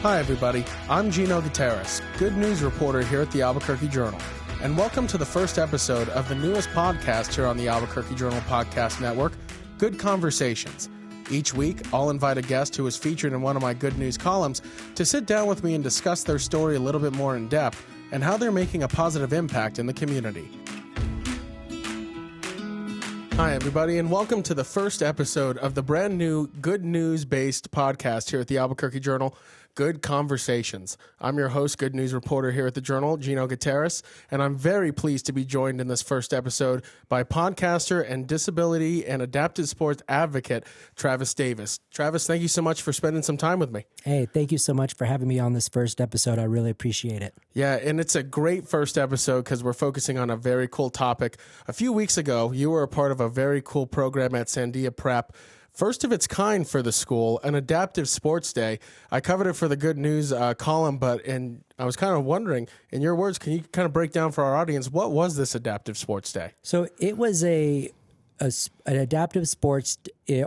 Hi, everybody. I'm Gino Gutierrez, good news reporter here at the Albuquerque Journal. And welcome to the first episode of the newest podcast here on the Albuquerque Journal Podcast Network, Good Conversations. Each week, I'll invite a guest who is featured in one of my good news columns to sit down with me and discuss their story a little bit more in depth and how they're making a positive impact in the community. Hi, everybody, and welcome to the first episode of the brand new good news-based podcast here at the Albuquerque Journal, Good Conversations. I'm your host, good news reporter here at the Journal, Gino Gutierrez, and I'm very pleased to be joined in this first episode by podcaster and disability and adaptive sports advocate, Travis Davis. Travis, thank you so much for spending some time with me. Hey, thank you so much for having me on this first episode. I really appreciate it. Yeah, and it's a great first episode because we're focusing on a very cool topic. A few weeks ago, you were a part of a very cool program at Sandia Prep, first of its kind for the school, an adaptive sports day. I covered it for the good news column, and I was kind of wondering, in your words, can you kind of break down for our audience, what was this adaptive sports day? So it was an adaptive sports. They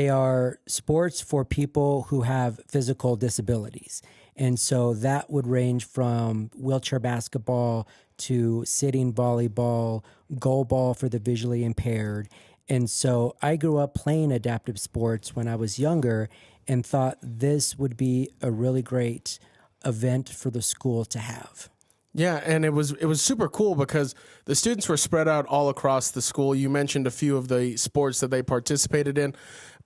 are sports for people who have physical disabilities. And so that would range from wheelchair basketball to sitting volleyball, goal ball for the visually impaired. And so I grew up playing adaptive sports when I was younger and thought this would be a really great event for the school to have. Yeah, and it was super cool because the students were spread out all across the school. You mentioned a few of the sports that they participated in,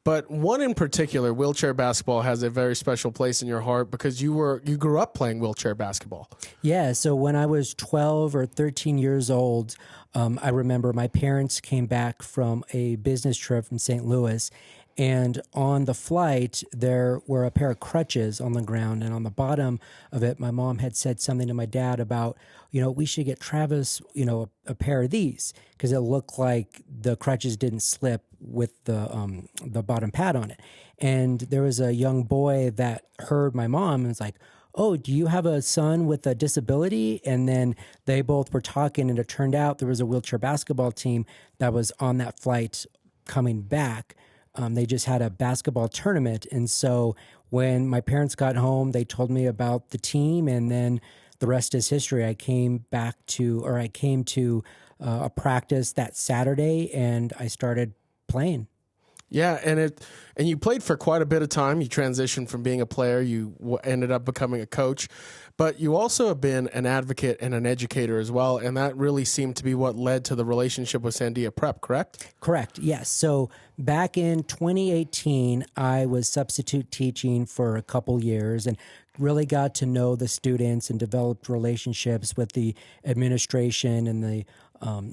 but one in particular, wheelchair basketball, has a very special place in your heart because you grew up playing wheelchair basketball. Yeah, so when I was 12 or 13 years old, I remember my parents came back from a business trip from St. Louis, and on the flight, there were a pair of crutches on the ground, and on the bottom of it, my mom had said something to my dad about, we should get Travis, a pair of these, because it looked like the crutches didn't slip with the bottom pad on it. And there was a young boy that heard my mom and was like, "Oh, do you have a son with a disability?" And then they both were talking, and it turned out there was a wheelchair basketball team that was on that flight coming back. They just had a basketball tournament. And so when my parents got home, they told me about the team, and then the rest is history. I came to a practice that Saturday, and I started playing. Yeah, and you played for quite a bit of time. You transitioned from being a player. You ended up becoming a coach. But you also have been an advocate and an educator as well, and that really seemed to be what led to the relationship with Sandia Prep, correct? Correct, yes. So back in 2018, I was substitute teaching for a couple years and really got to know the students and developed relationships with the administration and the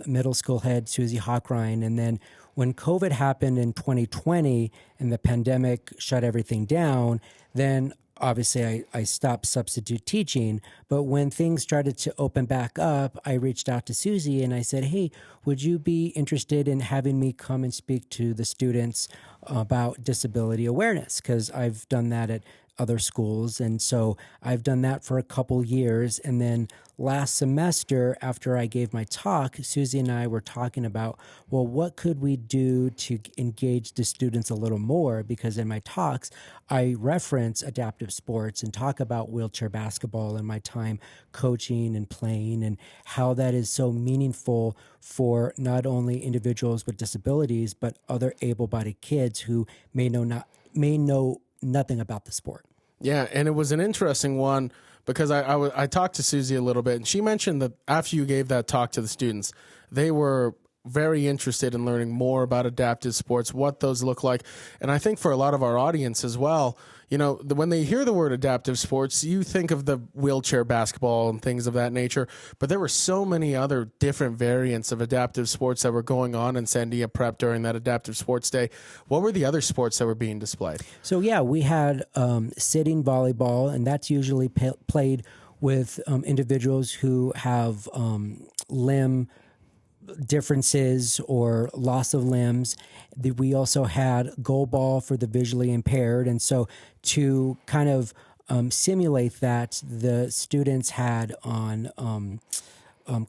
middle school head, Susie Hawkrine. And then when COVID happened in 2020 and the pandemic shut everything down, then obviously I stopped substitute teaching. But when things started to open back up, I reached out to Susie and I said, "Hey, would you be interested in having me come and speak to the students about disability awareness?" Because I've done that at other schools. And so I've done that for a couple years. And then last semester, after I gave my talk, Susie and I were talking about, well, what could we do to engage the students a little more? Because in my talks, I reference adaptive sports and talk about wheelchair basketball and my time coaching and playing and how that is so meaningful for not only individuals with disabilities, but other able-bodied kids who may know nothing about the sport. Yeah, and it was an interesting one because I talked to Susie a little bit, and she mentioned that after you gave that talk to the students, they were very interested in learning more about adaptive sports, what those look like. And I think for a lot of our audience as well, when they hear the word adaptive sports, you think of the wheelchair basketball and things of that nature. But there were so many other different variants of adaptive sports that were going on in Sandia Prep during that adaptive sports day. What were the other sports that were being displayed? So, yeah, we had sitting volleyball, and that's usually played with individuals who have limb differences or loss of limbs. We also had goal ball for the visually impaired. And so to kind of simulate that, the students had on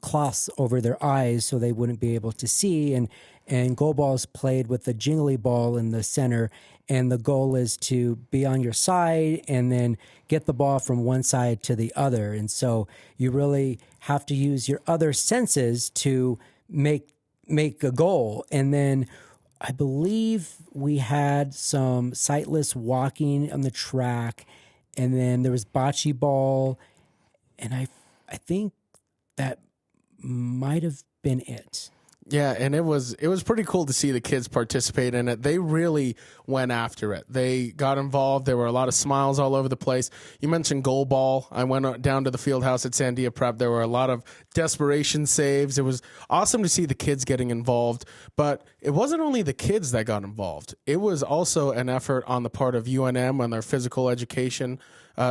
cloths over their eyes so they wouldn't be able to see. And and goal ball is played with the jingly ball in the center, and the goal is to be on your side and then get the ball from one side to the other. And so you really have to use your other senses to make a goal. And then I believe we had some sightless walking on the track, and then there was bocce ball, and I think that might have been it. Yeah, and it was pretty cool to see the kids participate in it. They really went after it. They got involved. There were a lot of smiles all over the place. You mentioned goal ball. I went down to the field house at Sandia Prep. There were a lot of desperation saves. It was awesome to see the kids getting involved. But it wasn't only the kids that got involved. It was also an effort on the part of UNM on their physical education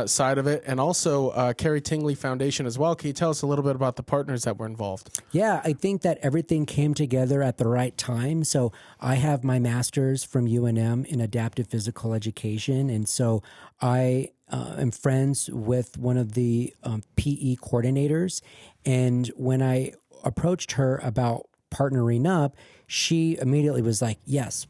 side of it, and also Carrie Tingley Foundation as well. Can you tell us a little bit about the partners that were involved? Yeah, I think that everything came together at the right time. So I have my master's from UNM in adaptive physical education, and so I am friends with one of the PE coordinators. And when I approached her about partnering up, she immediately was like, yes,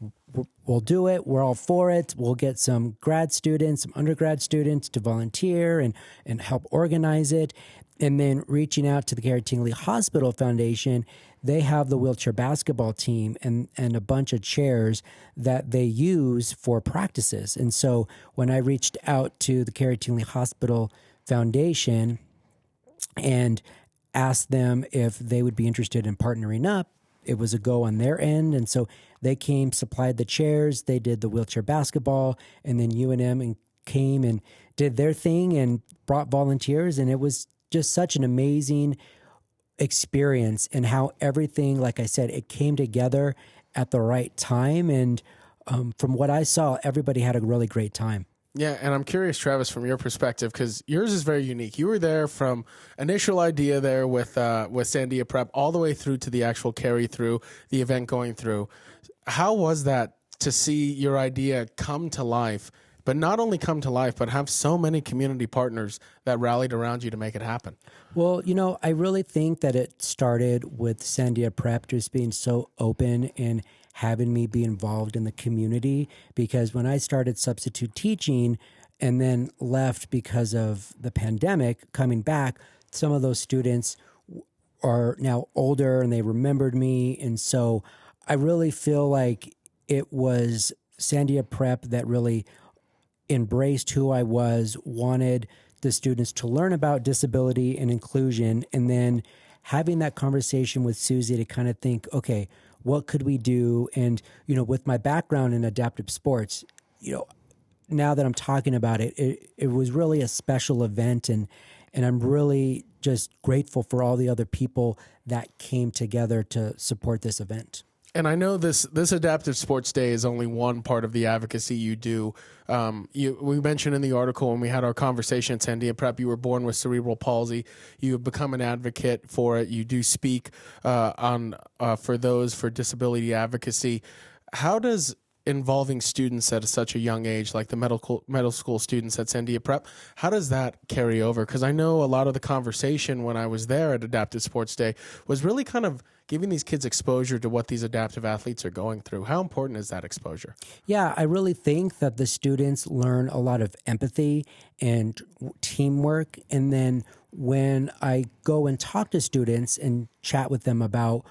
we'll do it. We're all for it. We'll get some grad students, some undergrad students to volunteer and help organize it. And then reaching out to the Carrie Tingley Hospital Foundation, they have the wheelchair basketball team and a bunch of chairs that they use for practices. And so when I reached out to the Carrie Tingley Hospital Foundation and asked them if they would be interested in partnering up, it was a go on their end. And so they came, supplied the chairs, they did the wheelchair basketball, and then UNM came and did their thing and brought volunteers. And it was just such an amazing experience, and how everything, like I said, it came together at the right time. And from what I saw, everybody had a really great time. Yeah, and I'm curious, Travis, from your perspective, because yours is very unique. You were there from initial idea there with Sandia Prep all the way through to the actual carry through, the event going through. How was that to see your idea come to life, but not only come to life, but have so many community partners that rallied around you to make it happen? Well, I really think that it started with Sandia Prep just being so open and having me be involved in the community, because when I started substitute teaching and then left because of the pandemic, coming back, some of those students are now older and they remembered me. And so I really feel like it was Sandia Prep that really embraced who I was, wanted the students to learn about disability and inclusion, and then having that conversation with Susie to kind of think, okay, what could we do? And, with my background in adaptive sports, now that I'm talking about it, it was really a special event. And I'm really just grateful for all the other people that came together to support this event. And I know this Adaptive Sports Day is only one part of the advocacy you do. We mentioned in the article when we had our conversation at Sandia Prep, you were born with cerebral palsy. You have become an advocate for it. You do speak for those for disability advocacy. How does involving students at such a young age, like the middle school students at Sandia Prep, how does that carry over? Because I know a lot of the conversation when I was there at Adaptive Sports Day was really kind of giving these kids exposure to what these adaptive athletes are going through. How important is that exposure? Yeah, I really think that the students learn a lot of empathy and teamwork. And then when I go and talk to students and chat with them about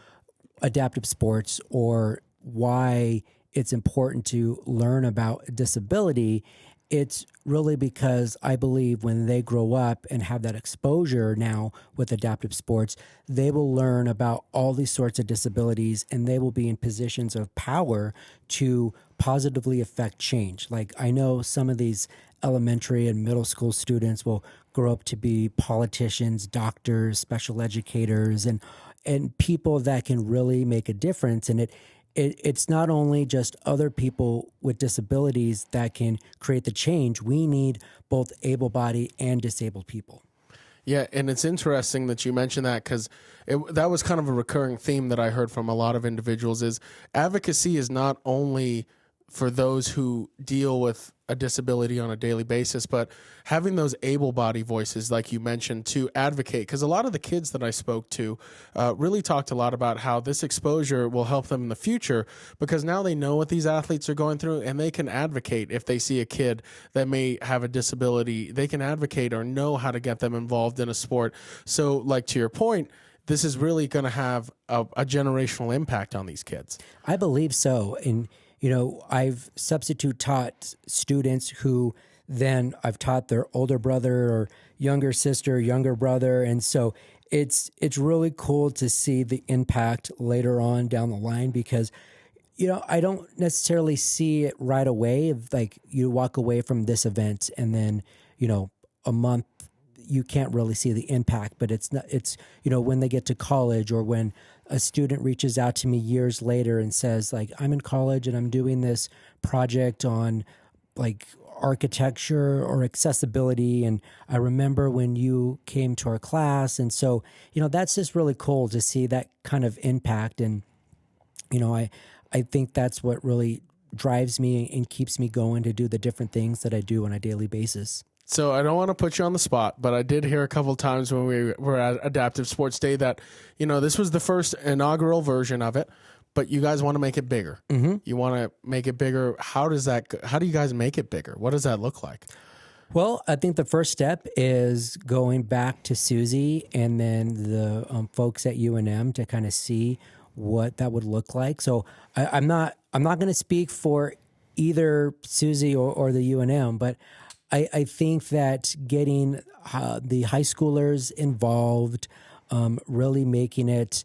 adaptive sports or why it's important to learn about disability, it's really because I believe when they grow up and have that exposure now with adaptive sports, they will learn about all these sorts of disabilities, and they will be in positions of power to positively affect change. Like, I know some of these elementary and middle school students will grow up to be politicians, doctors, special educators, and people that can really make a difference. And it's not only just other people with disabilities that can create the change. We need both able-bodied and disabled people. Yeah, and it's interesting that you mentioned that, because that was kind of a recurring theme that I heard from a lot of individuals is advocacy is not only for those who deal with a disability on a daily basis, but having those able-bodied voices, like you mentioned, to advocate, because a lot of the kids that I spoke to really talked a lot about how this exposure will help them in the future, because now they know what these athletes are going through, and they can advocate if they see a kid that may have a disability. They can advocate or know how to get them involved in a sport. So, like, to your point, this is really going to have a generational impact on these kids. I believe so. And, I've substitute taught students who then I've taught their older brother or younger sister, younger brother. And so it's really cool to see the impact later on down the line, because, I don't necessarily see it right away. Like, you walk away from this event and then, a month, you can't really see the impact, but it's when they get to college, or when a student reaches out to me years later and says, like, I'm in college and I'm doing this project on like architecture or accessibility, and I remember when you came to our class. And so, that's just really cool to see that kind of impact. And, I think that's what really drives me and keeps me going to do the different things that I do on a daily basis. So I don't want to put you on the spot, but I did hear a couple of times when we were at Adaptive Sports Day that, this was the first inaugural version of it, but you guys want to make it bigger. Mm-hmm. You want to make it bigger. How do you guys make it bigger? What does that look like? Well, I think the first step is going back to Susie and then the folks at UNM to kind of see what that would look like. So I'm not going to speak for either Susie or the UNM, but I think that getting the high schoolers involved, really making it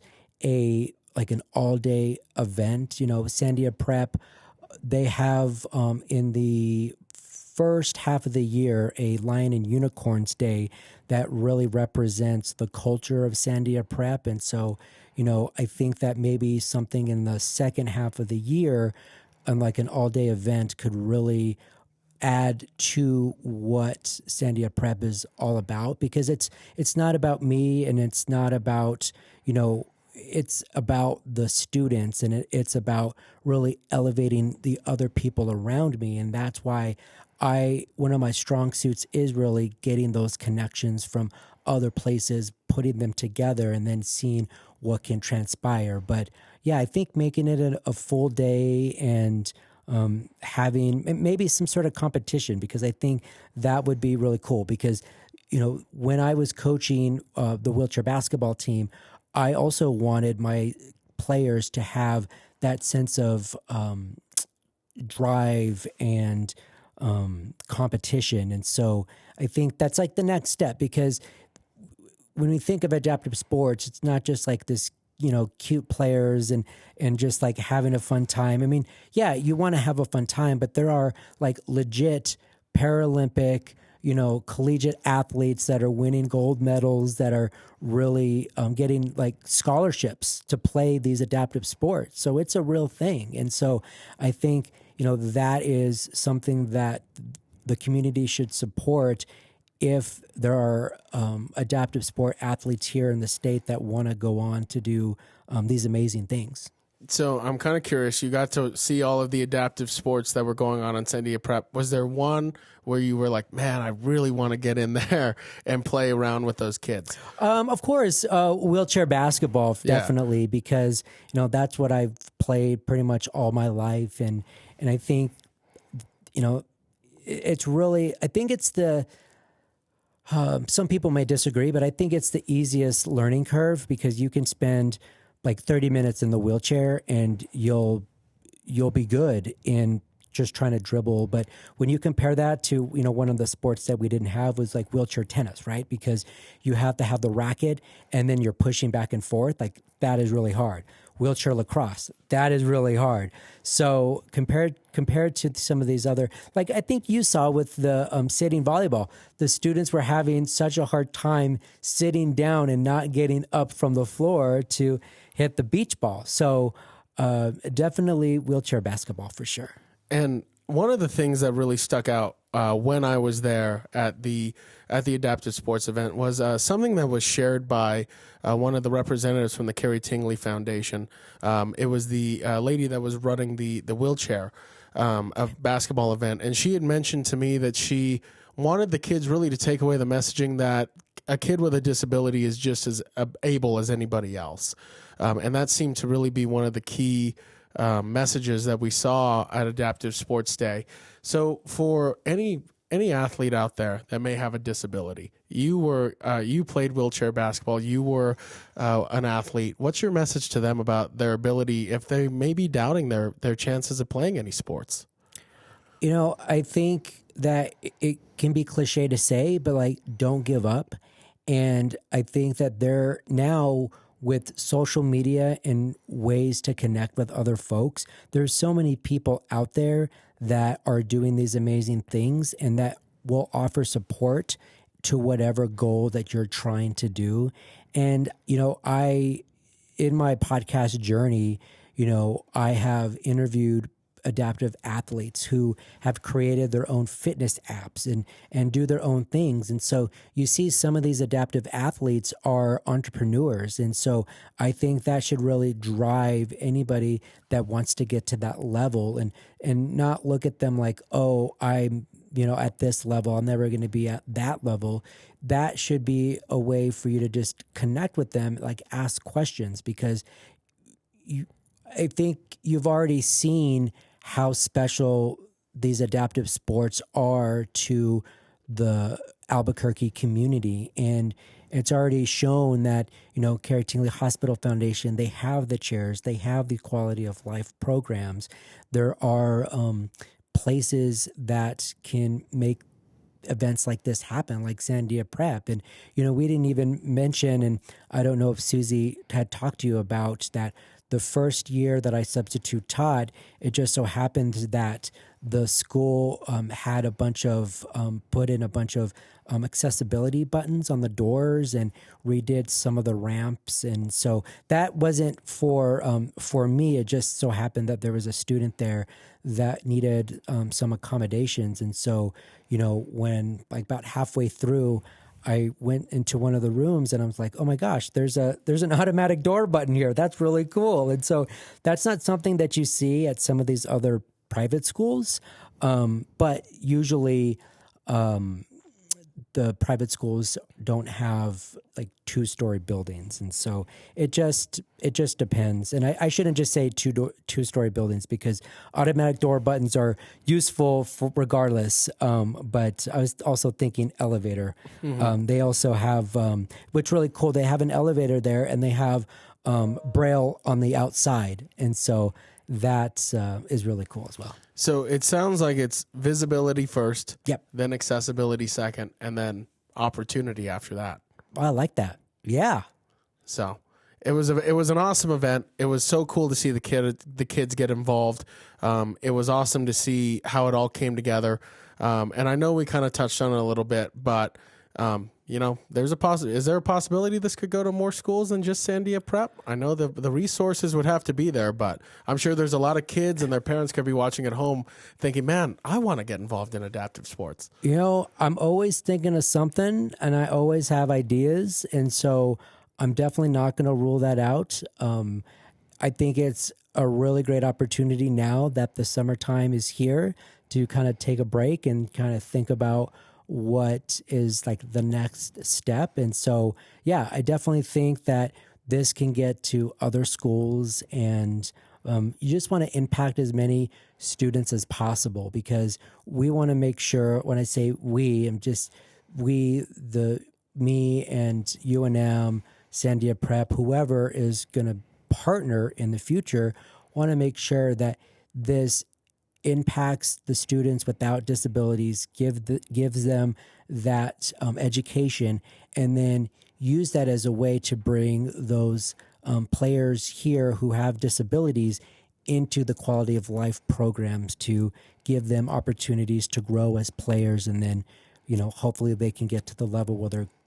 like an all-day event. Sandia Prep, they have in the first half of the year a Lion and Unicorns Day that really represents the culture of Sandia Prep. And so, I think that maybe something in the second half of the year, like an all-day event, could really add to what Sandia Prep is all about, because it's not about me, and it's not about, it's about the students, and it's about really elevating the other people around me. And that's why one of my strong suits is really getting those connections from other places, putting them together, and then seeing what can transpire. But yeah, I think making it a full day and having maybe some sort of competition, because I think that would be really cool. Because, when I was coaching the wheelchair basketball team, I also wanted my players to have that sense of drive and competition. And so I think that's like the next step, because when we think of adaptive sports, it's not just like this, cute players and just like having a fun time. I mean, yeah, you want to have a fun time, but there are like legit Paralympic, collegiate athletes that are winning gold medals, that are really getting like scholarships to play these adaptive sports. So it's a real thing. And so I think, that is something that the community should support, if there are adaptive sport athletes here in the state that want to go on to do these amazing things. So I'm kind of curious. You got to see all of the adaptive sports that were going on Sandia Prep. Was there one where you were like, man, I really want to get in there and play around with those kids? Of course, wheelchair basketball, definitely, because, that's what I've played pretty much all my life. And I think, it's really, I think it's some people may disagree, but I think it's the easiest learning curve, because you can spend like 30 minutes in the wheelchair and you'll be good in just trying to dribble. But when you compare that to, one of the sports that we didn't have was like wheelchair tennis, right? Because you have to have the racket and then you're pushing back and forth. Like, that is really hard. Wheelchair lacrosse, that is really hard. So compared to some of these other, like I think you saw with the sitting volleyball, the students were having such a hard time sitting down and not getting up from the floor to hit the beach ball. So definitely wheelchair basketball for sure. And one of the things that really stuck out when I was there at the adaptive sports event was something that was shared by one of the representatives from the Carrie Tingley Foundation. It was the lady that was running the wheelchair. a basketball event, and she had mentioned to me that she wanted the kids really to take away the messaging that a kid with a disability is just as able as anybody else. And that seemed to really be one of the key messages that we saw at Adaptive Sports Day. So for any athlete out there that may have a disability, you played wheelchair basketball, you were an athlete. What's your message to them about their ability if they may be doubting their chances of playing any sports? I think that it can be cliche to say, but like, don't give up. And I think that they're now, with social media and ways to connect with other folks, there's so many people out there that are doing these amazing things and that will offer support to whatever goal that you're trying to do. And, in my podcast journey, I have interviewed adaptive athletes who have created their own fitness apps and do their own things. And so you see some of these adaptive athletes are entrepreneurs. And so I think that should really drive anybody that wants to get to that level and not look at them like, oh, I'm, at this level, I'm never going to be at that level. That should be a way for you to just connect with them, like ask questions, because I think you've already seen how special these adaptive sports are to the Albuquerque community. And it's already shown that, Carrie Tingley Hospital Foundation, they have the chairs, they have the quality of life programs. There are places that can make events like this happen, like Sandia Prep. And, we didn't even mention, and I don't know if Susie had talked to you about that, the first year that I substitute taught, it just so happened that the school had a bunch of, put in a bunch of accessibility buttons on the doors and redid some of the ramps. And so that wasn't for me. It just so happened that there was a student there that needed some accommodations. And so, when like about halfway through, I went into one of the rooms and I was like, oh my gosh, there's an automatic door button here. That's really cool. And so that's not something that you see at some of these other private schools. But usually the private schools don't have like 2-story buildings. And so it just depends. And I shouldn't just say 2-story buildings, because automatic door buttons are useful for regardless. But I was also thinking elevator. Mm-hmm. They also have, which really cool. They have an elevator there and they have Braille on the outside. And so that is really cool as well. So it sounds like it's visibility first, yep, then accessibility second, and then opportunity after that. Oh, I like that. Yeah. So it was an awesome event. It was so cool to see the kids get involved. It was awesome to see how it all came together. And I know we kind of touched on it a little bit, but there's is there a possibility this could go to more schools than just Sandia Prep? I know the resources would have to be there, but I'm sure there's a lot of kids and their parents could be watching at home thinking, man, I want to get involved in adaptive sports. I'm always thinking of something and I always have ideas. And so I'm definitely not going to rule that out. I think it's a really great opportunity now that the summertime is here to kind of take a break and kind of think about what is like the next step. And so, yeah, I definitely think that this can get to other schools, and you just want to impact as many students as possible, because we want to make sure, when I say we, me and UNM, Sandia Prep, whoever is going to partner in the future, want to make sure that this impacts the students without disabilities, gives them that education, and then use that as a way to bring those players here who have disabilities into the quality of life programs to give them opportunities to grow as players, and then hopefully they can get to the level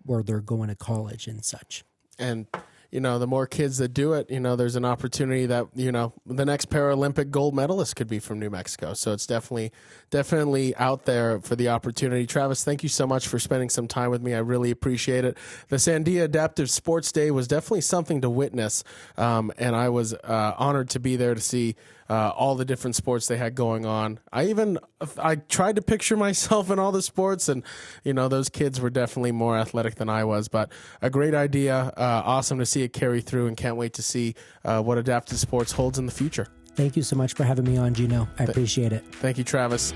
where they're going to college and such. And the more kids that do it, there's an opportunity that, the next Paralympic gold medalist could be from New Mexico. So it's definitely out there for the opportunity. Travis, thank you so much for spending some time with me. I really appreciate it. The Sandia Adaptive Sports Day was definitely something to witness. And I was honored to be there to see all the different sports they had going on. I tried to picture myself in all the sports, and those kids were definitely more athletic than I was. But a great idea, awesome to see it carry through, and can't wait to see what adaptive sports holds in the future. Thank you so much for having me on, Gino. I appreciate it. Thank you, Travis.